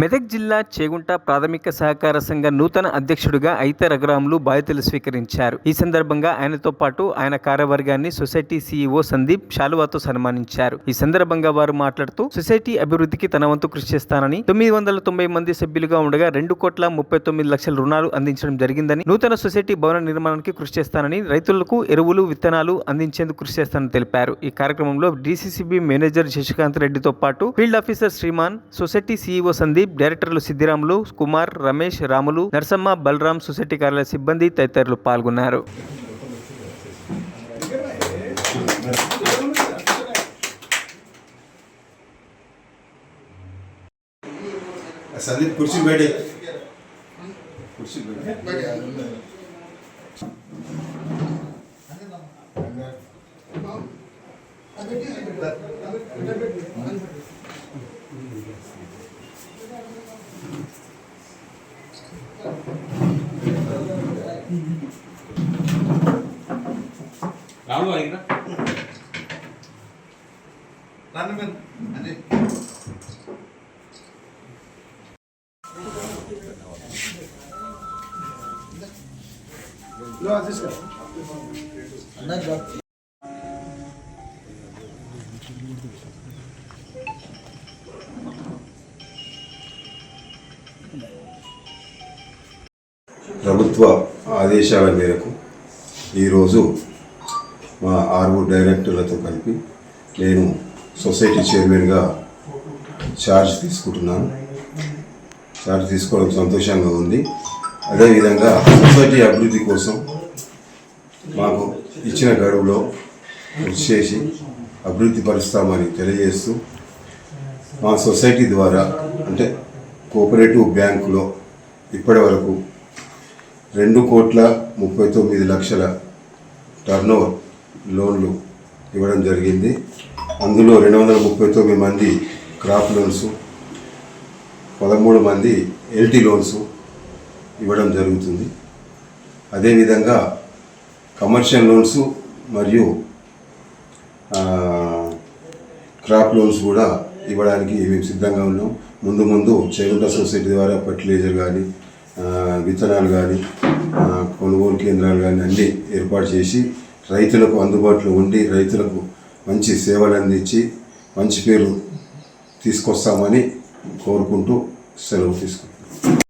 మెదక్ జిల్లా చేగుంట ప్రాథమిక సహకార సంఘ నూతన అధ్యక్షుడిగా అయితే రఘురాములు బాధ్యతలు స్వీకరించారు. ఈ సందర్భంగా ఆయనతో పాటు ఆయన కార్యవర్గాన్ని సొసైటీ సీఈఓ సందీప్ శాలువాతో సన్మానించారు. ఈ సందర్భంగా వారు మాట్లాడుతూ సొసైటీ అభివృద్ధికి తన వంతు కృషి చేస్తానని, 990 మంది సభ్యులుగా ఉండగా 2,39,00,000 రుణాలు అందించడం జరిగిందని, నూతన సొసైటీ భవన నిర్మాణానికి కృషి చేస్తానని, రైతులకు ఎరువులు విత్తనాలు అందించేందుకు కృషి చేస్తానని తెలిపారు. ఈ కార్యక్రమంలో డీసీసీబీ మేనేజర్ శశికాంత్ రెడ్డితో పాటు field officer Sriman, society CEO Sandeep, డైరెక్టర్లు సిద్దిరాములు, కుమార్, రమేష్, రాములు, నరసమ్మ, బలరాం, సొసైటీ కార్యాలయ సిబ్బంది తదితరులు పాల్గొన్నారు. సందీప్ కుర్చీ बैठे कुर्सी बैठे రాములు అయిందా నన్ను మీద అంటే లో తీసుకో అన్న ప్రభుత్వ ఆదేశాల మేరకు ఈరోజు మా ఆరుగురు డైరెక్టర్లతో కలిపి నేను సొసైటీ చైర్మన్గా ఛార్జ్ తీసుకుంటున్నాను. ఛార్జ్ తీసుకోవడం సంతోషంగా ఉంది. అదేవిధంగా సొసైటీ అభివృద్ధి కోసం మాకు ఇచ్చిన గడువులో కృషి చేసి అభివృద్ధి పరుస్తామని తెలియజేస్తూ, మా సొసైటీ ద్వారా అంటే కోఆపరేటివ్ బ్యాంకులో ఇప్పటి వరకు 2,39,00,000 టర్నోవర్ లోన్లు ఇవ్వడం జరిగింది. అందులో 239 మంది క్రాప్ లోన్స్, 13 మంది ఎల్టీ లోన్స్ ఇవ్వడం జరుగుతుంది. అదేవిధంగా కమర్షియల్ లోన్స్ మరియు క్రాప్ లోన్స్ కూడా ఇవ్వడానికి మేము సిద్ధంగా ఉన్నాం. ముందు చేగుంట సొసైటీ ద్వారా ఫర్టిలైజర్ కానీ, విత్తనాలు కానీ, కొనుగోలు కేంద్రాలు కానీ అన్నీ ఏర్పాటు చేసి రైతులకు అందుబాటులో ఉండి రైతులకు మంచి సేవలు అందించి మంచి పేరు తీసుకొస్తామని కోరుకుంటూ సెలవు తీసుకుంటాం.